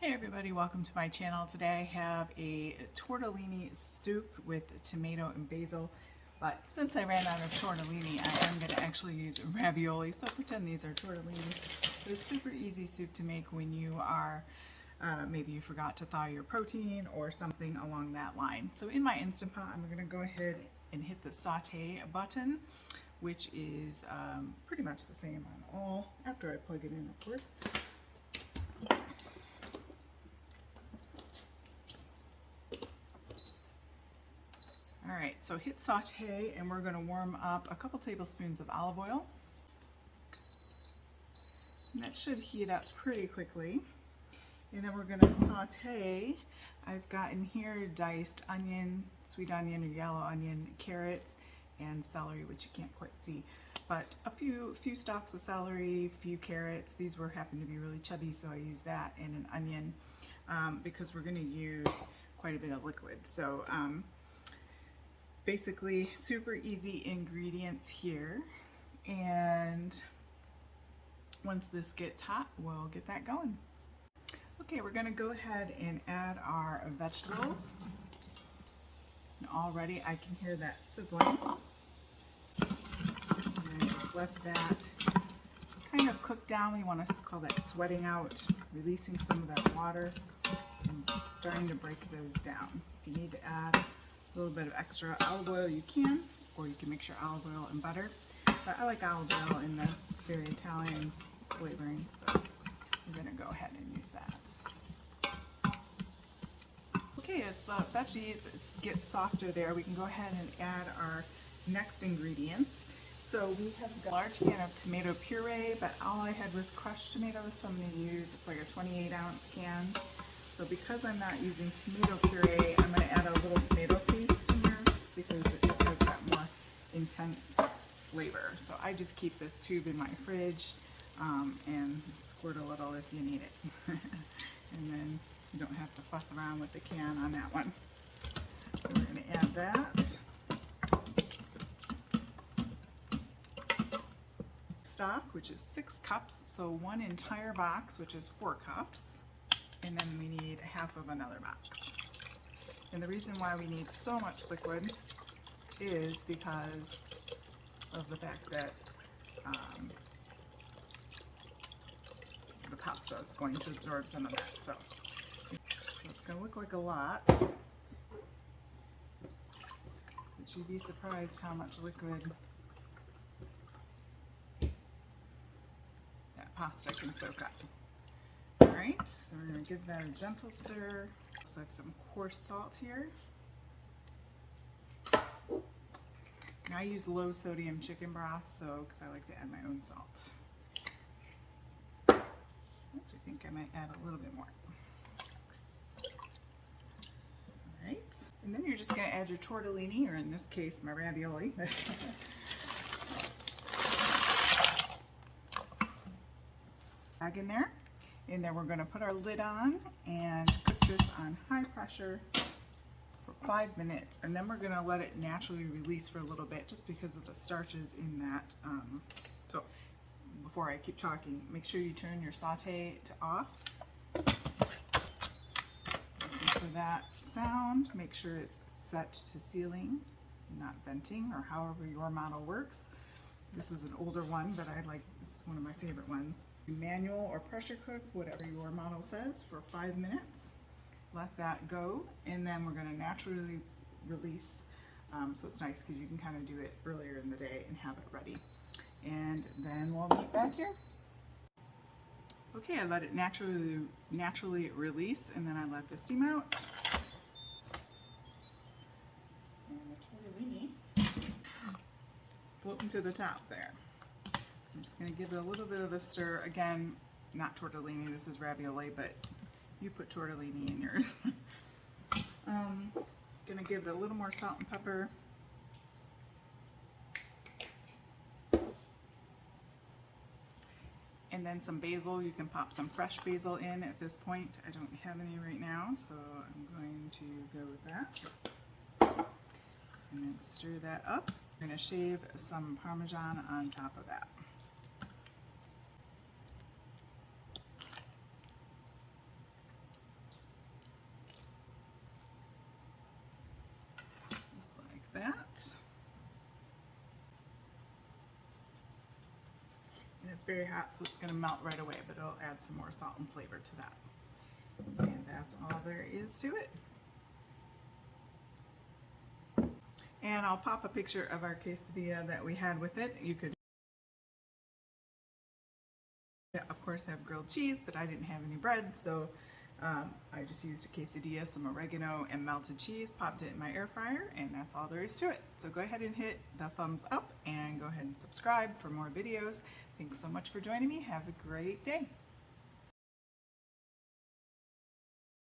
Hey everybody, welcome to my channel. Today I have a tortellini soup with tomato and basil, but since I ran out of tortellini, I am going to actually use ravioli, so pretend these are tortellini. It's a super easy soup to make when you are, maybe you forgot to thaw your protein or something along that line. So in my Instant Pot, I'm going to go ahead and hit the saute button, which is pretty much the same on all, after I plug it in of course. Alright, so hit saute and we're going to warm up a couple tablespoons of olive oil. And that should heat up pretty quickly. And then we're going to saute. I've got in here diced onion, sweet onion or yellow onion, carrots, and celery, which you can't quite see. But a few stalks of celery, few carrots. These happened to be really chubby, so I used that, and an onion because we're going to use quite a bit of liquid. So basically super easy ingredients here, and once this gets hot we'll get that going. Okay, we're going to go ahead and add our vegetables, and already I can hear that sizzling, and just let that kind of cook down. We want to call that sweating out, releasing some of that water and starting to break those down. If you need to add a little bit of extra olive oil, you can, or you can mix your olive oil and butter. But I like olive oil in this. It's very Italian flavoring, so we're going to go ahead and use that. Okay, as the veggies get softer there, we can go ahead and add our next ingredients. So we have a large can of tomato puree, but all I had was crushed tomatoes, so I'm going to use, it's like a 28-ounce can. So because I'm not using tomato puree, I'm going to add a little tomato paste in here because it just has that more intense flavor. So I just keep this tube in my fridge and squirt a little if you need it. And then you don't have to fuss around with the can on that one. So we're going to add that. Stock, which is 6 cups, so 1 entire box, which is 4 cups. And then we need half of another box. And the reason why we need so much liquid is because of the fact that the pasta is going to absorb some of that. So it's going to look like a lot, but you'd be surprised how much liquid that pasta can soak up. Alright, so we're going to give that a gentle stir. So I have some coarse salt here. And I use low sodium chicken broth, so because I like to add my own salt. I actually think I might add a little bit more. Alright, and then you're just going to add your tortellini, or in this case my ravioli. Back in there. And then we're going to put our lid on and cook this on high pressure for 5 minutes. And then we're going to let it naturally release for a little bit just because of the starches in that. So before I keep talking, make sure you turn your saute to off. Listen for that sound. Make sure it's set to sealing, not venting, or however your model works. This is an older one, but this is one of my favorite ones. Manual or pressure cook, whatever your model says, for 5 minutes. Let that go, and then we're going to naturally release. So it's nice because you can kind of do it earlier in the day and have it ready. And then we'll meet back here. Okay, I let it naturally release, and then I let this steam out. And the tortellini floating to the top there. I'm just going to give it a little bit of a stir. Again, not tortellini, this is ravioli, but you put tortellini in yours. Going to give it a little more salt and pepper. And then some basil. You can pop some fresh basil in at this point. I don't have any right now, so I'm going to go with that. And then stir that up. I'm going to shave some Parmesan on top of that. And it's very hot, so it's going to melt right away, but it'll add some more salt and flavor to that. And that's all there is to it. And I'll pop a picture of our quesadilla that we had with it. You could, of course, have grilled cheese, but I didn't have any bread, so I just used a quesadilla, some oregano, and melted cheese, popped it in my air fryer, and that's all there is to it. So go ahead and hit the thumbs up and go ahead and subscribe for more videos. Thanks so much for joining me. Have a great day.